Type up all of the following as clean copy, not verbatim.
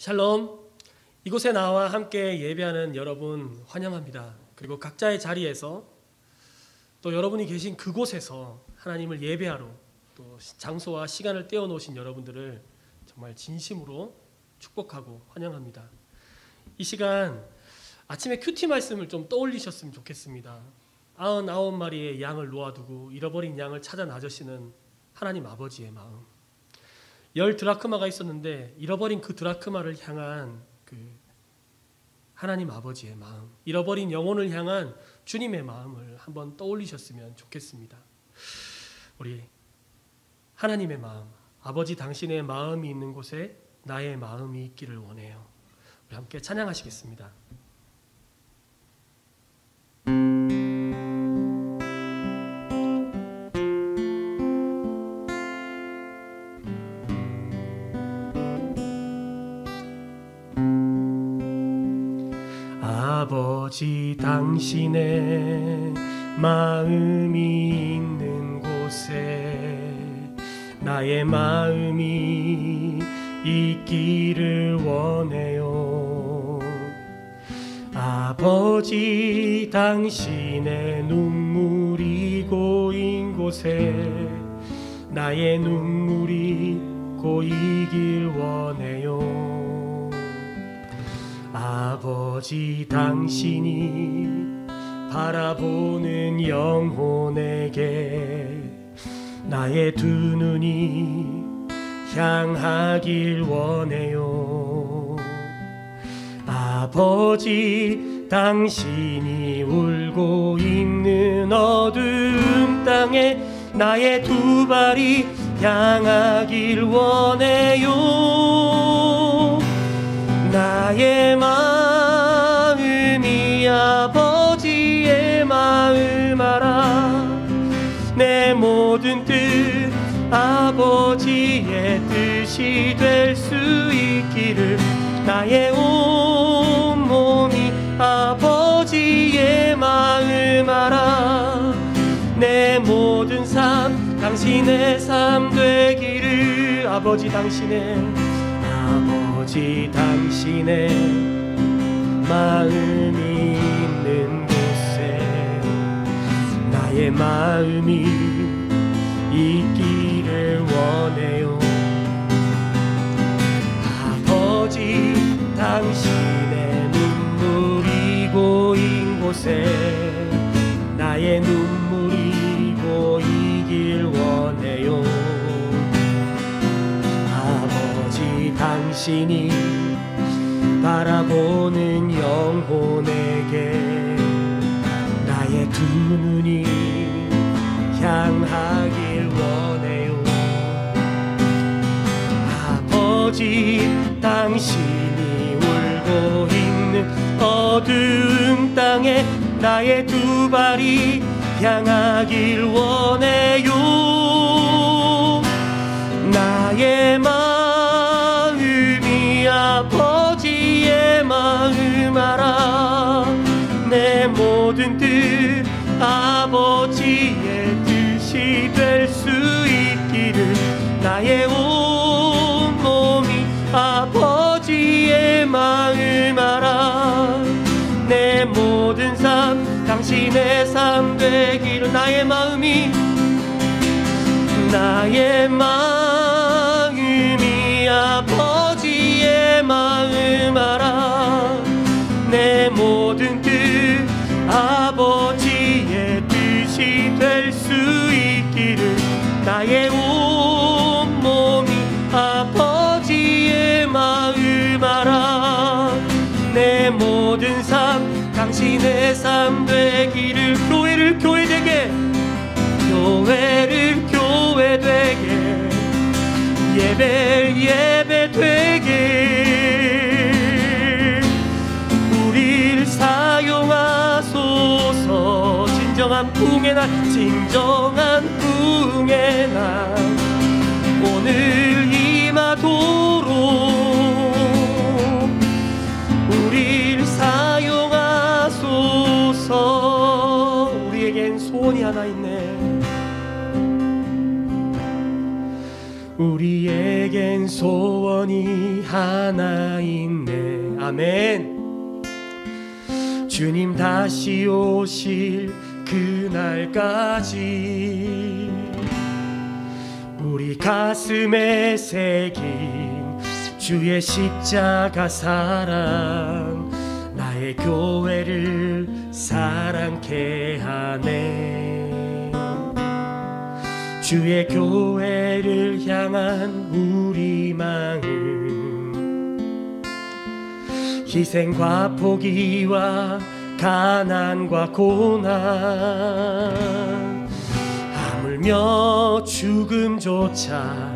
샬롬. 이곳에 나와 함께 예배하는 여러분 환영합니다. 그리고 각자의 자리에서 또 여러분이 계신 그곳에서 하나님을 예배하러 또 장소와 시간을 떼어놓으신 여러분들을 정말 진심으로 축복하고 환영합니다. 이 시간 아침에 큐티 말씀을 좀 떠올리셨으면 좋겠습니다. 99마리의 양을 놓아두고 잃어버린 양을 찾아 나서시는 하나님 아버지의 마음. 10 드라크마가 있었는데 잃어버린 그 드라크마를 향한 그 하나님 아버지의 마음, 잃어버린 영혼을 향한 주님의 마음을 한번 떠올리셨으면 좋겠습니다. 우리 하나님의 마음, 아버지 당신의 마음이 있는 곳에 나의 마음이 있기를 원해요. 우리 함께 찬양하시겠습니다. 아버지 당신의 마음이 있는 곳에 나의 마음이 있기를 원해요. 아버지 당신의 눈물이 고인 곳에 나의 눈물이 고이길 원해요. 아버지 당신이 바라보는 영혼에게 나의 두 눈이 향하길 원해요. 아버지 당신이 울고 있는 어두운 땅에 나의 두 발이 향하길 원해요. 나의 마음이 아버지의 마음 알아. 내 모든 뜻 아버지의 뜻이 될 수 있기를. 나의 온 몸이 아버지의 마음 알아. 내 모든 삶 당신의 삶 되기를. 아버지 당신의 마음이 있는 곳에 나의 마음이 있기를 원해요. 아버지 당신의 눈물이 고인 곳에 나의 눈물이 고이길 원해요. 당신이 바라보는 영혼에게 나의 두 눈이 향하길 원해요. 아버지 당신이 울고 있는 어두운 땅에 나의 두 발이 향하길 원해요. 나의 아버지의 마음 알아. 내 모든 뜻 아버지의 뜻이 될 수 있기를. 나의 온 몸이 아버지의 마음 알아. 내 모든 삶 당신의 삶 되기를. 나의 마음이 아버지의 마음 알아. 내 모든 뜻 아버지의 뜻이 될 수 있기를. 나의 온 몸이 아버지의 마음 알아. 내 모든 삶 당신의 삶 되기를. 교회를 교회되게, 교회를 교회되게, 예배 되게 우리를 사용하소서. 진정한 부흥의 날, 진정한 부흥의 날 오늘 임하도록 우리를 사용하소서. 우리에겐 소원이 하나 있네. 우리에겐 소원이 하나 하나 있네. 아멘. 주님 다시 오실 그날까지 우리 가슴에 새긴 주의 십자가 사랑 나의 교회를 사랑케 하네. 주의 교회를 향한 우리 마음 희생과 포기와 가난과 고난 하물며 죽음조차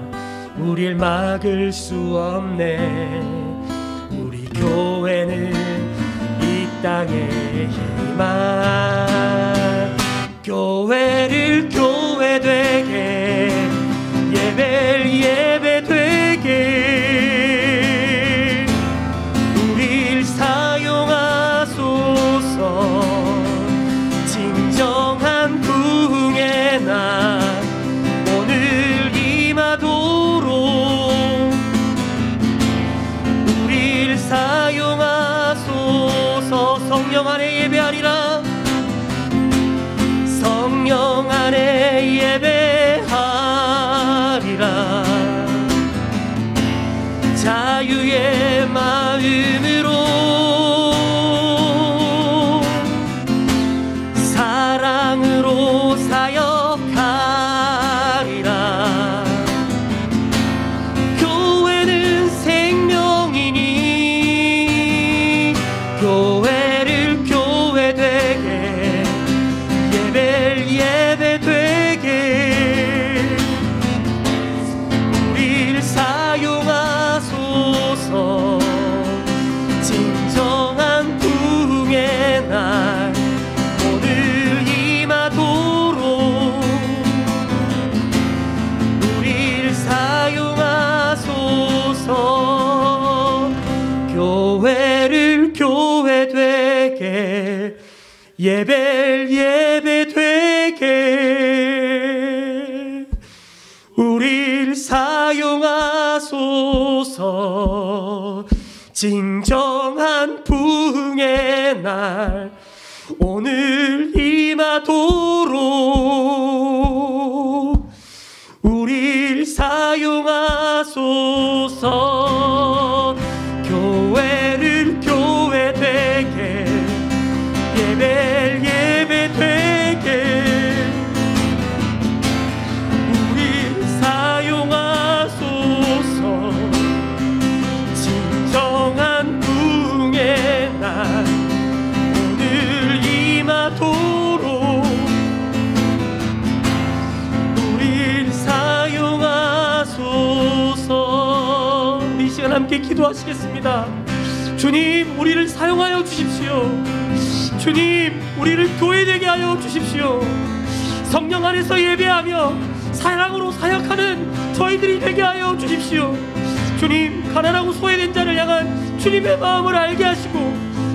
우릴 막을 수 없네. 우리 교회는 이 땅의 희망 교회를 교회 되게 예배를 예배 되게 우릴 사용하소서. 진정한 부흥의 날 오늘 임하도록 우릴 사용하소서. 성령 안에 예배하리라. 성령 안에 예배하리라. 자유의 마음으로 사랑으로 사역하리라. 교회는 생명이니 교회를 교회 되게 예배를 예배 되게 우리를 사용하소서. 진정한 부흥의 날 오늘 임하도록 우리를 사용하소서. 교회를 교회 되게 예배를 예배 되게 우릴 사용하소서. 진정한 부흥의 날 오늘 임하도록 우릴 사용하소서. 교회를 교회 되게 예배를 예배 되게 우릴 사용하소서. 진정한 부흥의 날 오늘 임하도록 우릴 사용하소서. 이 시간 함께 기도하시겠습니다. 주님, 우리를 사용하여 주십시오. 주님, 우리를 교회되게 하여 주십시오. 성령 안에서 예배하며 사랑으로 사역하는 저희들이 되게 하여 주십시오. 주님, 가난하고 소외된 자를 향한 주님의 마음을 알게 하시고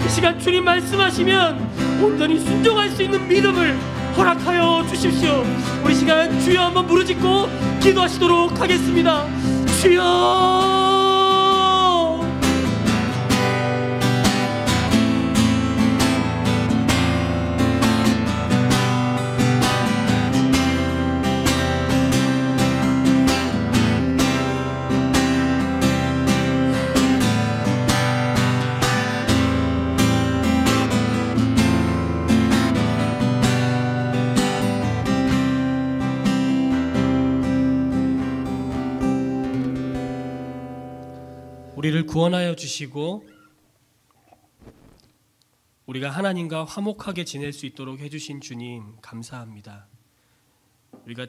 이 시간 주님 말씀하시면 온전히 순종할 수 있는 믿음을 허락하여 주십시오. 우리 시간 주여 한번 부르짖고 기도하시도록 하겠습니다. 주여. 우리를 구원하여 주시고 우리가 하나님과 화목하게 지낼 수 있도록 해주신 주님 감사합니다. 우리가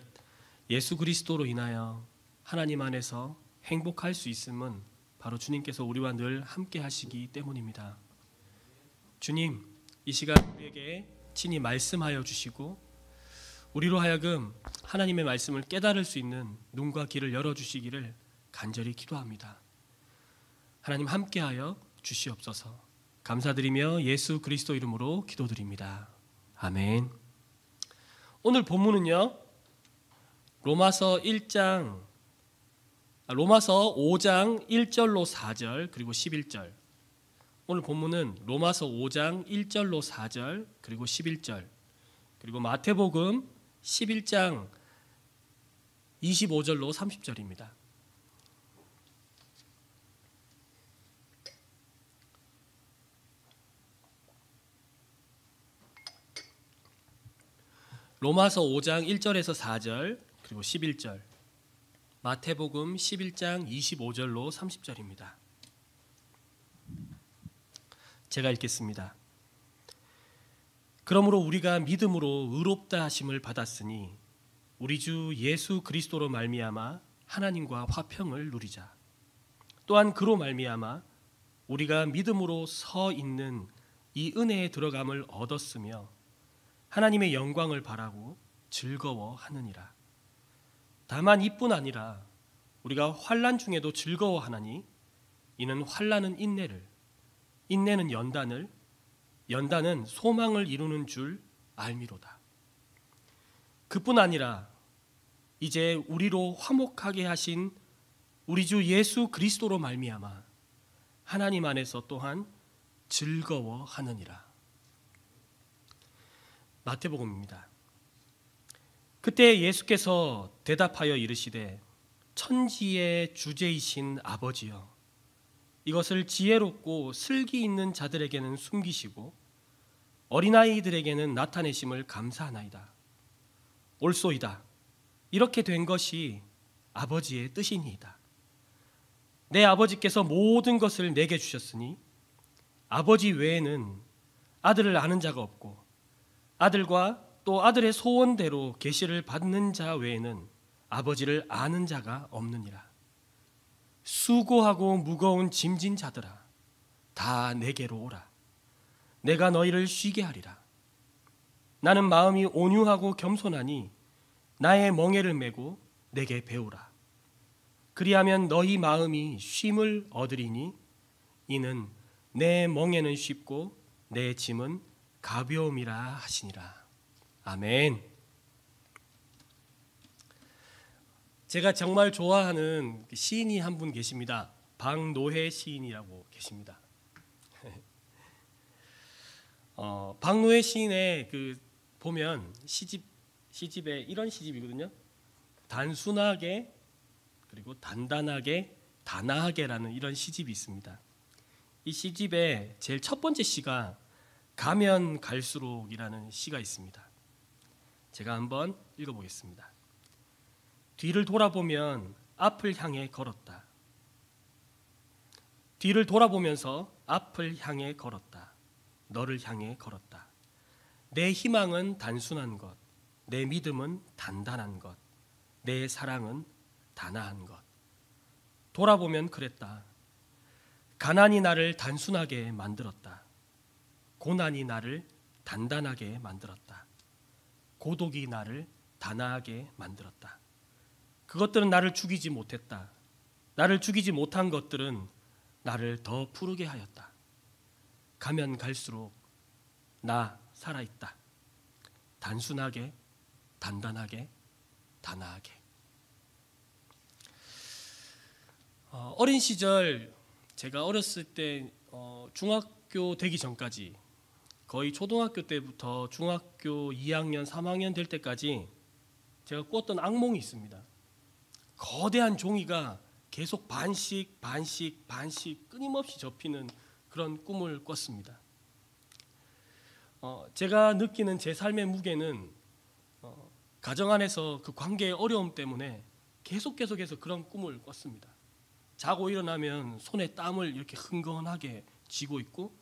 예수 그리스도로 인하여 하나님 안에서 행복할 수 있음은 바로 주님께서 우리와 늘 함께 하시기 때문입니다. 주님, 이 시간 우리에게 친히 말씀하여 주시고 우리로 하여금 하나님의 말씀을 깨달을 수 있는 눈과 귀를 열어주시기를 간절히 기도합니다. 하나님 함께하여 주시옵소서. 감사드리며 예수 그리스도 이름으로 기도드립니다. 아멘. 오늘 본문은요, 로마서 1장 로마서 5장 1절로 4절 그리고 11절. 오늘 본문은 로마서 5장 1절로 4절 그리고 11절, 그리고 마태복음 11장 25절로 30절입니다. 로마서 5장 1절에서 4절 그리고 11절, 마태복음 11장 25절로 30절입니다. 제가 읽겠습니다. 그러므로 우리가 믿음으로 의롭다 하심을 받았으니 우리 주 예수 그리스도로 말미암아 하나님과 화평을 누리자. 또한 그로 말미암아 우리가 믿음으로 서 있는 이 은혜에 들어감을 얻었으며 하나님의 영광을 바라고 즐거워하느니라. 다만 이뿐 아니라 우리가 환난 중에도 즐거워하나니 이는 환난은 인내를, 인내는 연단을, 연단은 소망을 이루는 줄 알미로다. 그뿐 아니라 이제 우리로 화목하게 하신 우리 주 예수 그리스도로 말미암아 하나님 안에서 또한 즐거워하느니라. 마태복음입니다. 그때 예수께서 대답하여 이르시되 천지의 주제이신 아버지여, 이것을 지혜롭고 슬기 있는 자들에게는 숨기시고 어린아이들에게는 나타내심을 감사하나이다. 옳소이다. 이렇게 된 것이 아버지의 뜻이니이다. 내 아버지께서 모든 것을 내게 주셨으니 아버지 외에는 아들을 아는 자가 없고 아들과 또 아들의 소원대로 계시를 받는 자 외에는 아버지를 아는 자가 없느니라. 수고하고 무거운 짐진 자들아, 다 내게로 오라. 내가 너희를 쉬게 하리라. 나는 마음이 온유하고 겸손하니 나의 멍에를 메고 내게 배우라. 그리하면 너희 마음이 쉼을 얻으리니 이는 내 멍에는 쉽고 내 짐은 가벼움이라 하시니라. 아멘. 제가 정말 좋아하는 시인이 한 분 계십니다. 박노해 시인이라고 계십니다. 박노해 시인의 보면 시집에 이런 시집이거든요. 단순하게 그리고 단단하게 단아하게라는 이런 시집이 있습니다. 이 시집의 제일 첫 번째 시가 가면 갈수록이라는 시가 있습니다. 제가 한번 읽어보겠습니다. 뒤를 돌아보면 앞을 향해 걸었다. 뒤를 돌아보면서 앞을 향해 걸었다. 너를 향해 걸었다. 내 희망은 단순한 것, 내 믿음은 단단한 것, 내 사랑은 단아한 것. 돌아보면 그랬다. 가난이 나를 단순하게 만들었다. 고난이 나를 단단하게 만들었다. 고독이 나를 단아하게 만들었다. 그것들은 나를 죽이지 못했다. 나를 죽이지 못한 것들은 나를 더 푸르게 하였다. 가면 갈수록 나 살아있다. 단순하게, 단단하게, 단아하게. 어린 시절 제가 어렸을 때 중학교 되기 전까지 거의 초등학교 때부터 중학교 2학년, 3학년 될 때까지 제가 꿨던 악몽이 있습니다. 거대한 종이가 계속 반씩 끊임없이 접히는 그런 꿈을 꿨습니다. 제가 느끼는 제 삶의 무게는 가정 안에서 그 관계의 어려움 때문에 계속해서 그런 꿈을 꿨습니다. 자고 일어나면 손에 땀을 이렇게 흥건하게 쥐고 있고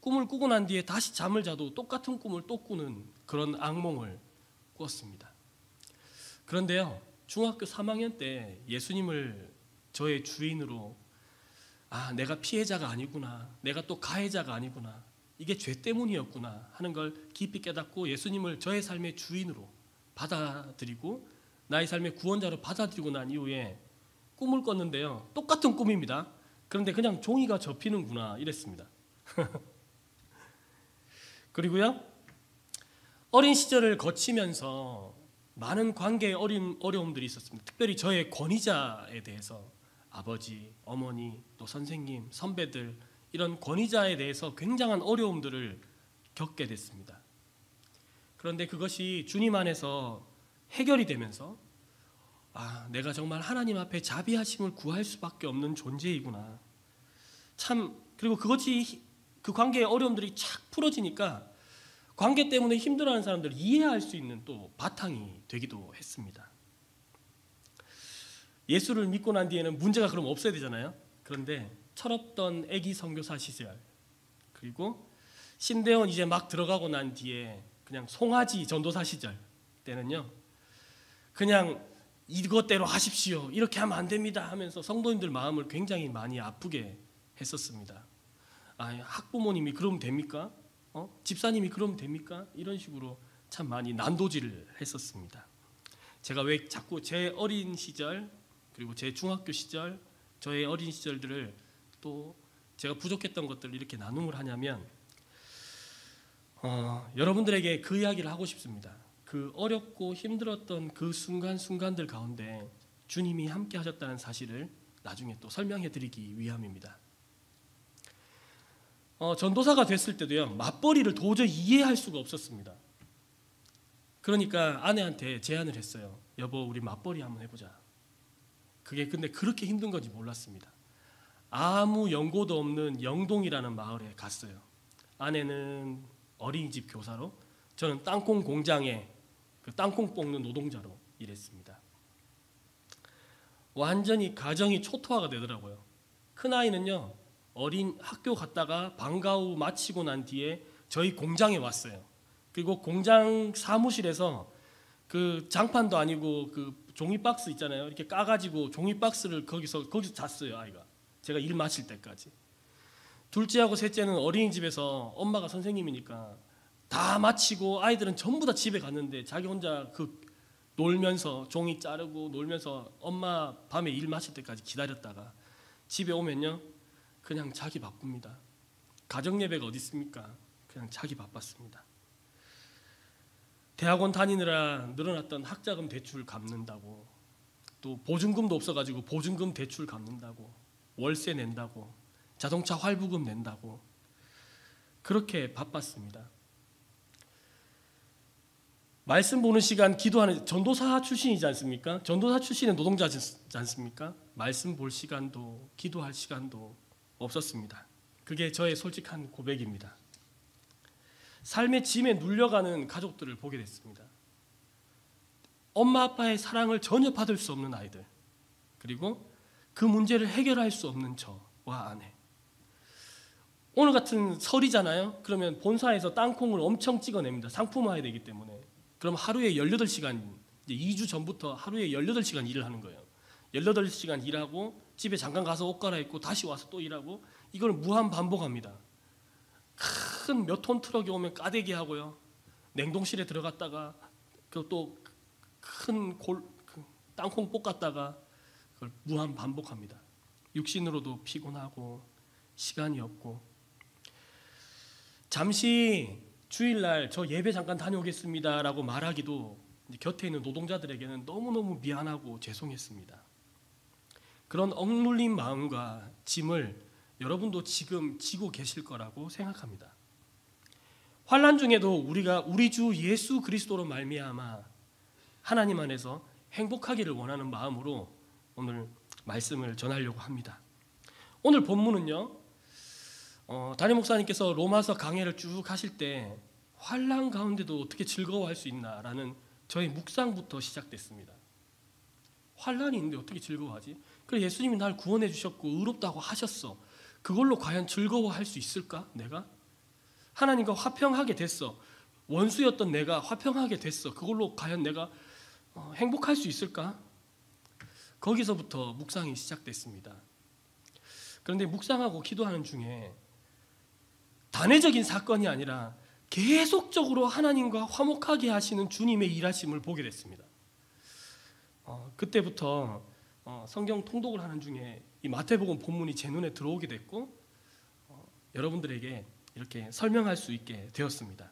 꿈을 꾸고 난 뒤에 다시 잠을 자도 똑같은 꿈을 또 꾸는 그런 악몽을 꿨습니다. 그런데요, 중학교 3학년 때 예수님을 저의 주인으로 내가 피해자가 아니구나, 내가 또 가해자가 아니구나, 이게 죄 때문이었구나 하는 걸 깊이 깨닫고 예수님을 저의 삶의 주인으로 받아들이고 나의 삶의 구원자로 받아들이고 난 이후에 꿈을 꿨는데요, 똑같은 꿈입니다. 그런데 그냥 종이가 접히는구나 이랬습니다. 그리고요, 어린 시절을 거치면서 많은 관계의 어려움들이 있었습니다. 특별히 저의 권위자에 대해서 아버지, 어머니, 또 선생님, 선배들 이런 권위자에 대해서 굉장한 어려움들을 겪게 됐습니다. 그런데 그것이 주님 안에서 해결이 되면서 내가 정말 하나님 앞에 자비하심을 구할 수밖에 없는 존재이구나. 참 그리고 그 관계의 어려움들이 착 풀어지니까 관계 때문에 힘들어하는 사람들을 이해할 수 있는 또 바탕이 되기도 했습니다. 예수를 믿고 난 뒤에는 문제가 그럼 없어야 되잖아요. 그런데 철없던 아기 선교사 시절 그리고 신대원 이제 막 들어가고 난 뒤에 그냥 송아지 전도사 시절 때는요. 그냥 이것대로 하십시오. 이렇게 하면 안 됩니다 하면서 성도님들 마음을 굉장히 많이 아프게 했었습니다. 학부모님이 그러면 됩니까? 집사님이 그러면 됩니까? 이런 식으로 참 많이 난도질을 했었습니다. 제가 왜 자꾸 제 어린 시절 그리고 제 중학교 시절 저의 어린 시절들을 또 제가 부족했던 것들을 이렇게 나눔을 하냐면 여러분들에게 그 이야기를 하고 싶습니다. 그 어렵고 힘들었던 그 순간순간들 가운데 주님이 함께 하셨다는 사실을 나중에 또 설명해 드리기 위함입니다. 전도사가 됐을 때도요. 맞벌이를 도저히 이해할 수가 없었습니다. 그러니까 아내한테 제안을 했어요. 여보 우리 맞벌이 한번 해보자. 그게 근데 그렇게 힘든 건지 몰랐습니다. 아무 연고도 없는 영동이라는 마을에 갔어요. 아내는 어린이집 교사로 저는 땅콩 공장에 그 땅콩 볶는 노동자로 일했습니다. 완전히 가정이 초토화가 되더라고요. 큰아이는요. 어린 학교 갔다가 방과 후 마치고 난 뒤에 저희 공장에 왔어요. 그리고 공장 사무실에서 그 장판도 아니고 그 종이 박스 있잖아요. 이렇게 까가지고 종이 박스를 거기서 잤어요. 아이가 제가 일 마칠 때까지. 둘째하고 셋째는 어린이집에서 엄마가 선생님이니까 다 마치고 아이들은 전부 다 집에 갔는데 자기 혼자 놀면서 종이 자르고 놀면서 엄마 밤에 일 마칠 때까지 기다렸다가 집에 오면요 그냥 자기 바쁩니다. 가정 예배가 어디 있습니까? 그냥 자기 바빴습니다. 대학원 다니느라 늘어났던 학자금 대출 갚는다고 또 보증금도 없어가지고 보증금 대출 갚는다고 월세 낸다고 자동차 할부금 낸다고 그렇게 바빴습니다. 말씀 보는 시간 기도하는 전도사 출신이지 않습니까? 전도사 출신의 노동자지 않습니까? 말씀 볼 시간도 기도할 시간도 없었습니다. 그게 저의 솔직한 고백입니다. 삶의 짐에 눌려가는 가족들을 보게 됐습니다. 엄마 아빠의 사랑을 전혀 받을 수 없는 아이들 그리고 그 문제를 해결할 수 없는 저와 아내. 오늘 같은 설이잖아요. 그러면 본사에서 땅콩을 엄청 찍어냅니다. 상품화해야 되기 때문에. 그럼 하루에 18시간 이제 2주 전부터 하루에 18시간 일을 하는 거예요. 18시간 일하고 집에 잠깐 가서 옷 갈아입고 다시 와서 또 일하고 이걸 무한 반복합니다. 큰 몇 톤 트럭이 오면 까대기 하고요. 냉동실에 들어갔다가 또 큰 땅콩 볶았다가 그걸 무한 반복합니다. 육신으로도 피곤하고 시간이 없고 잠시 주일날 저 예배 잠깐 다녀오겠습니다라고 말하기도 곁에 있는 노동자들에게는 너무너무 미안하고 죄송했습니다. 그런 억눌린 마음과 짐을 여러분도 지금 지고 계실 거라고 생각합니다. 환난 중에도 우리가 우리 주 예수 그리스도로 말미암아 하나님 안에서 행복하기를 원하는 마음으로 오늘 말씀을 전하려고 합니다. 오늘 본문은요. 담임 목사님께서 로마서 강해를 쭉 하실 때 환난 가운데도 어떻게 즐거워할 수 있나라는 저의 묵상부터 시작됐습니다. 환난이 있는데 어떻게 즐거워하지? 그래 예수님이 날 구원해 주셨고 의롭다고 하셨어. 그걸로 과연 즐거워할 수 있을까? 내가? 하나님과 화평하게 됐어. 원수였던 내가 화평하게 됐어. 그걸로 과연 내가 행복할 수 있을까? 거기서부터 묵상이 시작됐습니다. 그런데 묵상하고 기도하는 중에 단회적인 사건이 아니라 계속적으로 하나님과 화목하게 하시는 주님의 일하심을 보게 됐습니다. 그때부터 성경 통독을 하는 중에 이 마태복음 본문이 제 눈에 들어오게 됐고 여러분들에게 이렇게 설명할 수 있게 되었습니다.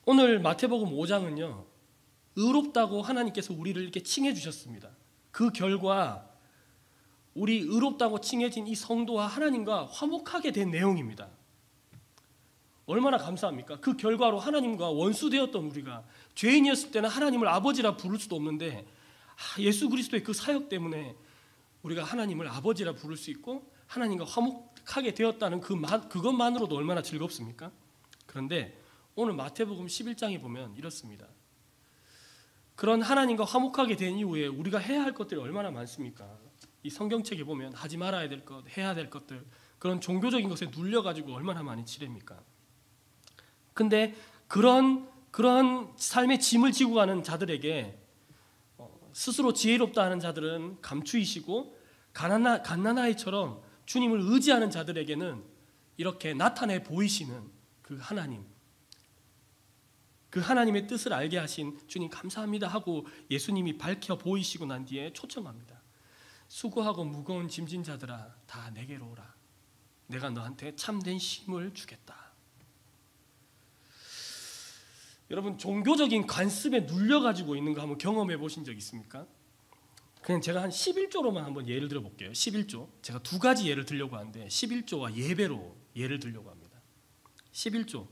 오늘 마태복음 5장은요. 의롭다고 하나님께서 우리를 이렇게 칭해 주셨습니다. 그 결과 우리 의롭다고 칭해진 이 성도와 하나님과 화목하게 된 내용입니다. 얼마나 감사합니까? 그 결과로 하나님과 원수되었던 우리가 죄인이었을 때는 하나님을 아버지라 부를 수도 없는데 예수 그리스도의 그 사역 때문에 우리가 하나님을 아버지라 부를 수 있고 하나님과 화목하게 되었다는 그것만으로도 얼마나 즐겁습니까? 그런데 오늘 마태복음 11장에 보면 이렇습니다. 그런 하나님과 화목하게 된 이후에 우리가 해야 할 것들이 얼마나 많습니까? 이 성경책에 보면 하지 말아야 될 것, 해야 될 것들, 그런 종교적인 것에 눌려가지고 얼마나 많이 치렙니까? 근데 그런 삶의 짐을 지고 가는 자들에게 스스로 지혜롭다 하는 자들은 감추이시고 갓난아이처럼 주님을 의지하는 자들에게는 이렇게 나타내 보이시는 그 하나님, 그 하나님의 뜻을 알게 하신 주님 감사합니다 하고 예수님이 밝혀 보이시고 난 뒤에 초청합니다. 수고하고 무거운 짐진 자들아 다 내게로 오라. 내가 너한테 참된 쉼을 주겠다. 여러분 종교적인 관습에 눌려가지고 있는 거 한번 경험해 보신 적 있습니까? 그냥 제가 한 11조로만 한번 예를 들어볼게요. 11조. 제가 두 가지 예를 들려고 하는데 11조와 예배로 예를 들려고 합니다. 11조.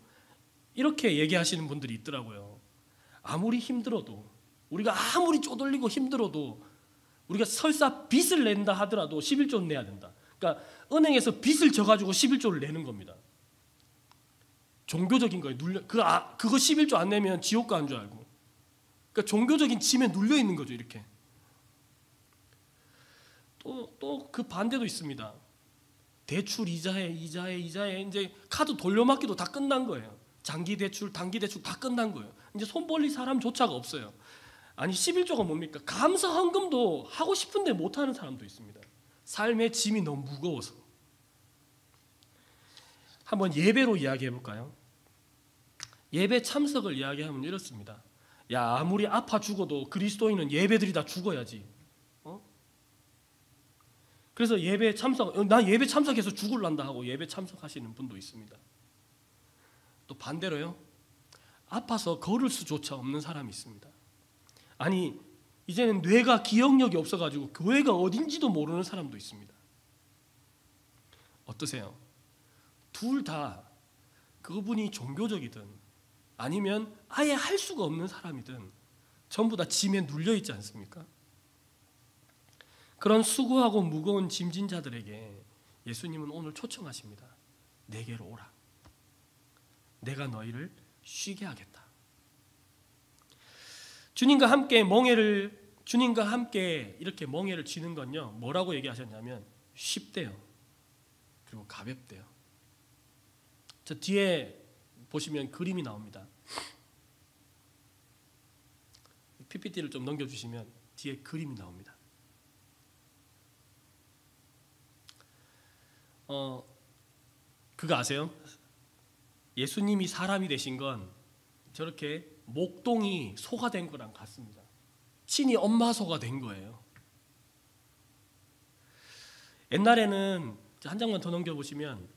이렇게 얘기하시는 분들이 있더라고요. 아무리 힘들어도 우리가 아무리 쪼들리고 힘들어도 우리가 설사 빚을 낸다 하더라도 11조는 내야 된다. 그러니까 은행에서 빚을 져가지고 11조를 내는 겁니다. 종교적인 거에 그거 11조 안 내면 지옥 가는 줄 알고. 그러니까 종교적인 짐에 눌려 있는 거죠, 이렇게. 또 그 반대도 있습니다. 대출 이자에 이제 카드 돌려막기도 다 끝난 거예요. 장기 대출, 단기 대출 다 끝난 거예요. 이제 손 벌릴 사람조차가 없어요. 아니 11조가 뭡니까? 감사 헌금도 하고 싶은데 못 하는 사람도 있습니다. 삶의 짐이 너무 무거워서. 한번 예배로 이야기해 볼까요? 예배 참석을 이야기하면 이렇습니다. 야, 아무리 아파 죽어도 그리스도인은 예배드리다 죽어야지. 그래서 예배 참석, 나 예배 참석해서 죽을란다 하고 예배 참석하시는 분도 있습니다. 또 반대로요. 아파서 걸을 수조차 없는 사람이 있습니다. 아니 이제는 뇌가 기억력이 없어가지고 교회가 어딘지도 모르는 사람도 있습니다. 어떠세요? 둘 다 그분이 종교적이든 아니면 아예 할 수가 없는 사람이든 전부 다 짐에 눌려있지 않습니까? 그런 수고하고 무거운 짐진 자들에게 예수님은 오늘 초청하십니다. 내게로 오라. 내가 너희를 쉬게 하겠다. 주님과 함께 이렇게 멍에를 쥐는 건요. 뭐라고 얘기하셨냐면 쉽대요. 그리고 가볍대요. 저 뒤에 보시면 그림이 나옵니다. PPT를 좀 넘겨주시면 뒤에 그림이 나옵니다. 그거 아세요? 예수님이 사람이 되신 건 저렇게 목동이 소가 된 거랑 같습니다. 친히 엄마 소가 된 거예요. 옛날에는 한 장만 더 넘겨보시면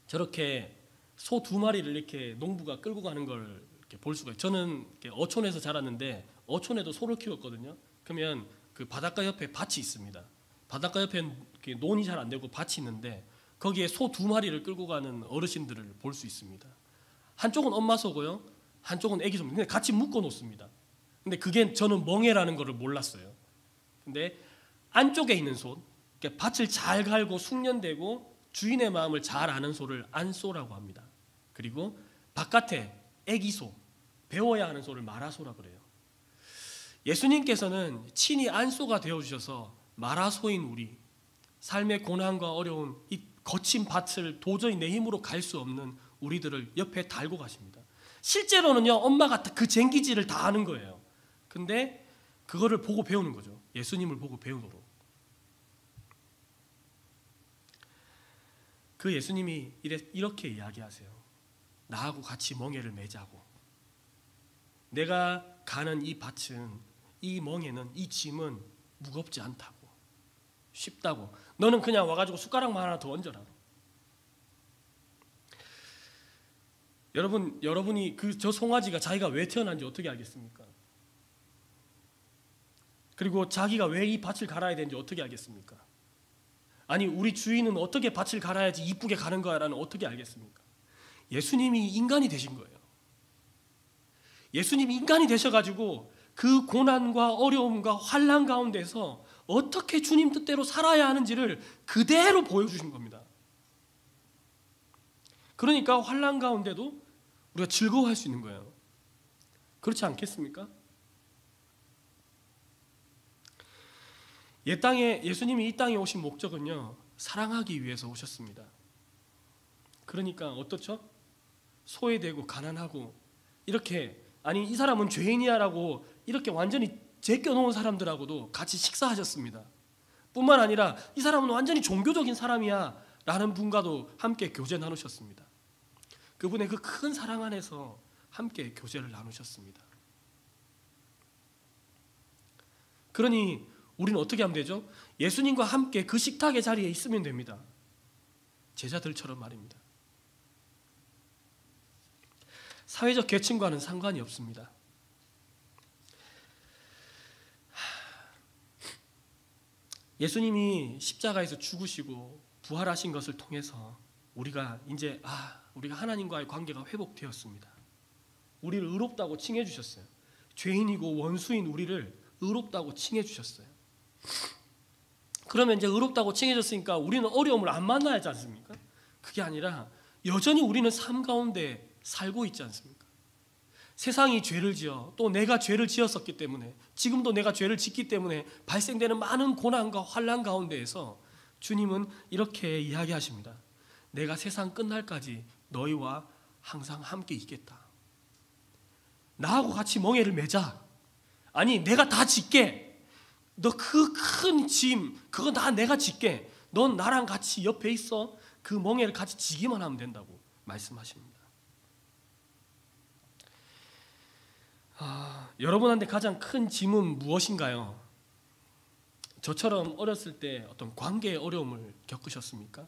저렇게 소 2마리를 이렇게 농부가 끌고 가는 걸 이렇게 볼 수가 있어요. 저는 어촌에서 자랐는데 어촌에도 소를 키웠거든요. 그러면 그 바닷가 옆에 밭이 있습니다. 바닷가 옆에는 논이 잘 안 되고 밭이 있는데 거기에 소 2마리를 끌고 가는 어르신들을 볼 수 있습니다. 한쪽은 엄마 소고요. 한쪽은 애기 소입니다. 근데 같이 묶어 놓습니다. 근데 그게 저는 멍에라는 거를 몰랐어요. 근데 안쪽에 있는 소, 그러니까 밭을 잘 갈고 숙련되고 주인의 마음을 잘 아는 소를 안소라고 합니다. 그리고 바깥에 애기 소, 배워야 하는 소를 마라소라 그래요. 예수님께서는 친히 안소가 되어주셔서 마라소인 우리, 삶의 고난과 어려운 이 거친 밭을 도저히 내 힘으로 갈 수 없는 우리들을 옆에 달고 가십니다. 실제로는요, 엄마가 그 쟁기질을 다 하는 거예요. 근데 그거를 보고 배우는 거죠. 예수님을 보고 배우도록. 그 예수님이 이렇게 이야기하세요. 나하고 같이 멍에를 매자고. 내가 가는 이 밭은, 이 멍에는, 이 짐은 무겁지 않다고. 쉽다고. 너는 그냥 와가지고 숟가락만 하나 더 얹어라. 여러분이 저 송아지가 자기가 왜 태어난지 어떻게 알겠습니까? 그리고 자기가 왜 이 밭을 갈아야 되는지 어떻게 알겠습니까? 아니, 우리 주인은 어떻게 밭을 갈아야지 이쁘게 가는 거야라는 어떻게 알겠습니까? 예수님이 인간이 되신 거예요. 예수님이 인간이 되셔가지고 그 고난과 어려움과 환난 가운데서 어떻게 주님 뜻대로 살아야 하는지를 그대로 보여주신 겁니다. 그러니까 환난 가운데도 우리가 즐거워할 수 있는 거예요. 그렇지 않겠습니까? 예수님이 이 땅에 오신 목적은요, 사랑하기 위해서 오셨습니다. 그러니까 어떻죠? 소외되고 가난하고 이렇게, 아니 이 사람은 죄인이야라고 이렇게 완전히 제껴놓은 사람들하고도 같이 식사하셨습니다. 뿐만 아니라 이 사람은 완전히 종교적인 사람이야 라는 분과도 함께 교제 나누셨습니다. 그분의 그 큰 사랑 안에서 함께 교제를 나누셨습니다. 그러니 우리는 어떻게 하면 되죠? 예수님과 함께 그 식탁의 자리에 있으면 됩니다. 제자들처럼 말입니다. 사회적 계층과는 상관이 없습니다. 예수님이 십자가에서 죽으시고 부활하신 것을 통해서 우리가 이제 우리가 하나님과의 관계가 회복되었습니다. 우리를 의롭다고 칭해 주셨어요. 죄인이고 원수인 우리를 의롭다고 칭해 주셨어요. 그러면 이제 의롭다고 칭해 줬으니까 우리는 어려움을 안 만나야 하지 않습니까? 그게 아니라 여전히 우리는 삶 가운데 살고 있지 않습니까? 세상이 죄를 지어 또 내가 죄를 지었었기 때문에, 지금도 내가 죄를 짓기 때문에 발생되는 많은 고난과 환난 가운데에서 주님은 이렇게 이야기하십니다. 내가 세상 끝날까지 너희와 항상 함께 있겠다. 나하고 같이 멍에를 매자. 아니, 내가 다 짓게. 너 그 큰 짐 그거 다 내가 짓게. 넌 나랑 같이 옆에 있어. 그 멍에를 같이 지기만 하면 된다고 말씀하십니다. 여러분한테 가장 큰 짐은 무엇인가요? 저처럼 어렸을 때 어떤 관계의 어려움을 겪으셨습니까?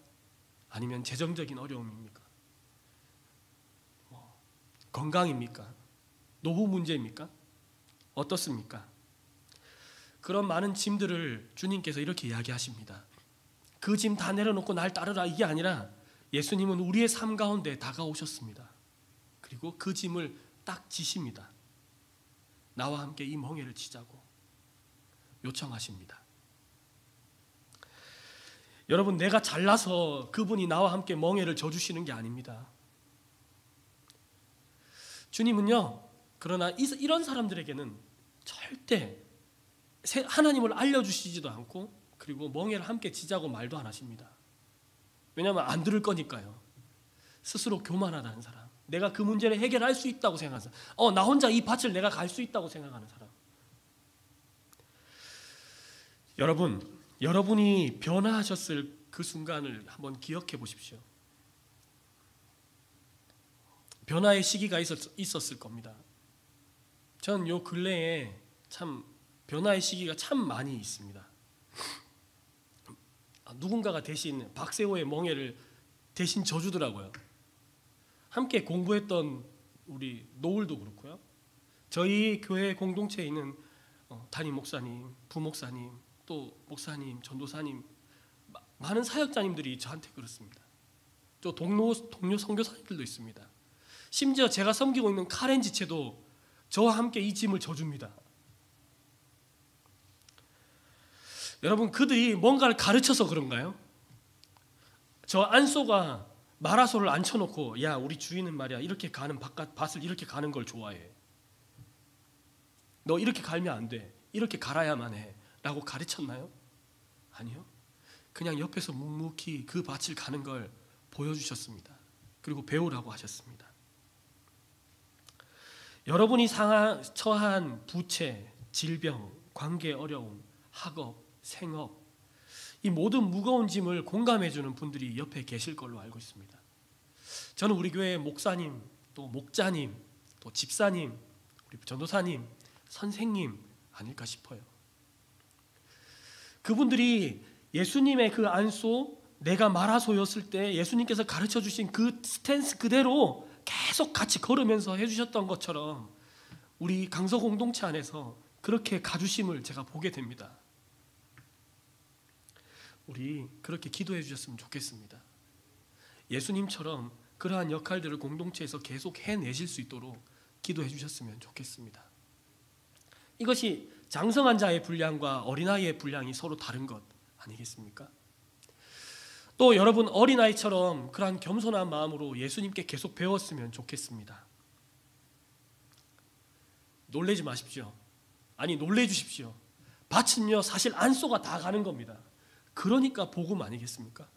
아니면 재정적인 어려움입니까? 건강입니까? 노후 문제입니까? 어떻습니까? 그런 많은 짐들을 주님께서 이렇게 이야기하십니다. 그 짐 다 내려놓고 날 따르라, 이게 아니라 예수님은 우리의 삶 가운데 다가오셨습니다. 그리고 그 짐을 딱 지십니다. 나와 함께 이 멍에를 지자고 요청하십니다. 여러분, 내가 잘나서 그분이 나와 함께 멍에를 져주시는 게 아닙니다. 주님은요, 그러나 이런 사람들에게는 절대 하나님을 알려주시지도 않고, 그리고 멍에를 함께 지자고 말도 안 하십니다. 왜냐하면 안 들을 거니까요. 스스로 교만하다는 사람, 내가 그 문제를 해결할 수 있다고 생각하는 사람, 나 혼자 이 밭을 내가 갈 수 있다고 생각하는 사람. 여러분이 변화하셨을 그 순간을 한번 기억해 보십시오. 변화의 시기가 있었을 겁니다. 전 요 근래에 참 변화의 시기가 참 많이 있습니다. 누군가가 대신 박세호의 멍에를 대신 져주더라고요. 함께 공부했던 우리 노을도 그렇고요. 저희 교회 공동체에 있는 담임 목사님, 부목사님, 또 목사님, 전도사님, 많은 사역자님들이 저한테 그렇습니다. 또 동료 선교사님들도 있습니다. 심지어 제가 섬기고 있는 카렌 지체도 저와 함께 이 짐을 져줍니다. 여러분, 그들이 뭔가를 가르쳐서 그런가요? 저 안소가 마라소를 앉혀놓고, 야, 우리 주인은 말이야 이렇게 가는 밭을 이렇게 가는 걸 좋아해. 너 이렇게 갈면 안 돼. 이렇게 갈아야만 해. 라고 가르쳤나요? 아니요. 그냥 옆에서 묵묵히 그 밭을 가는 걸 보여주셨습니다. 그리고 배우라고 하셨습니다. 여러분이 처한 부채, 질병, 관계 어려움, 학업, 생업, 이 모든 무거운 짐을 공감해주는 분들이 옆에 계실 걸로 알고 있습니다. 저는 우리 교회 목사님, 또 목자님, 또 집사님, 우리 전도사님, 선생님 아닐까 싶어요. 그분들이 예수님의 그 안소, 내가 마라소였을 때 예수님께서 가르쳐 주신 그 스탠스 그대로 계속 같이 걸으면서 해주셨던 것처럼 우리 강서 공동체 안에서 그렇게 가주심을 제가 보게 됩니다. 우리 그렇게 기도해 주셨으면 좋겠습니다. 예수님처럼 그러한 역할들을 공동체에서 계속 해내실 수 있도록 기도해 주셨으면 좋겠습니다. 이것이 장성한 자의 분량과 어린아이의 분량이 서로 다른 것 아니겠습니까? 또 여러분 어린아이처럼 그러한 겸손한 마음으로 예수님께 계속 배웠으면 좋겠습니다. 놀라지 마십시오. 아니 놀래주십시오. 밭은요 사실 안쏘가 다 가는 겁니다. 그러니까 복음 아니겠습니까?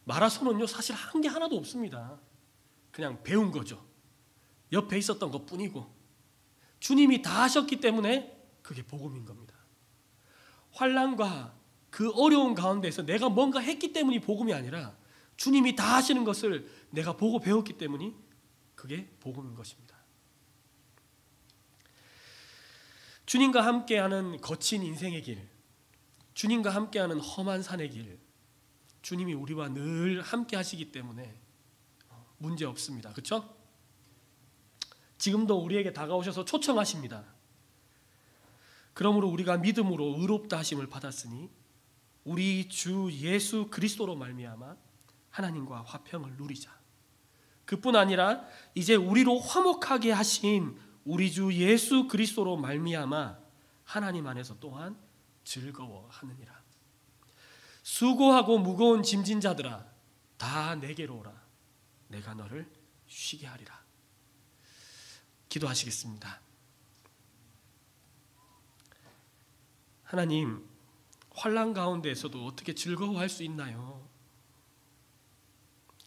마라손은요 사실 한 게 하나도 없습니다. 그냥 배운 거죠. 옆에 있었던 것 뿐이고 주님이 다 하셨기 때문에 그게 복음인 겁니다. 환난과 그 어려운 가운데서 내가 뭔가 했기 때문이 복음이 아니라 주님이 다 하시는 것을 내가 보고 배웠기 때문이 그게 복음인 것입니다. 주님과 함께하는 거친 인생의 길, 주님과 함께하는 험한 산의 길, 주님이 우리와 늘 함께 하시기 때문에 문제 없습니다. 그렇죠? 지금도 우리에게 다가오셔서 초청하십니다. 그러므로 우리가 믿음으로 의롭다 하심을 받았으니 우리 주 예수 그리스도로 말미암아 하나님과 화평을 누리자. 그뿐 아니라 이제 우리로 화목하게 하신 우리 주 예수 그리스도로 말미암아 하나님 안에서 또한 즐거워하느니라. 수고하고 무거운 짐진 자들아 다 내게로 오라. 내가 너를 쉬게 하리라. 기도하시겠습니다. 하나님, 환난 가운데에서도 어떻게 즐거워할 수 있나요?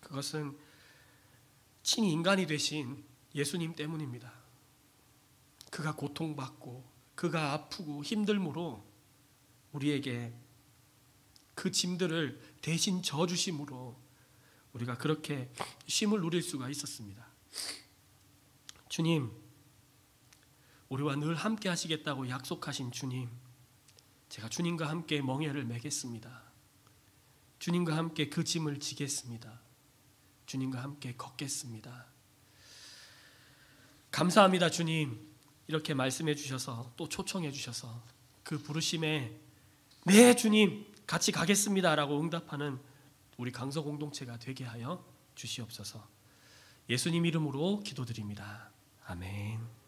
그것은 친히 인간이 되신 예수님 때문입니다. 그가 고통받고 그가 아프고 힘들므로 우리에게 그 짐들을 대신 져주심으로 우리가 그렇게 쉼을 누릴 수가 있었습니다. 주님, 우리와 늘 함께 하시겠다고 약속하신 주님, 제가 주님과 함께 멍에를 매겠습니다. 주님과 함께 그 짐을 지겠습니다. 주님과 함께 걷겠습니다. 감사합니다. 주님, 이렇게 말씀해 주셔서 또 초청해 주셔서 그 부르심에 네 주님 같이 가겠습니다 라고 응답하는 우리 강서 공동체가 되게 하여 주시옵소서. 예수님 이름으로 기도드립니다. 아멘.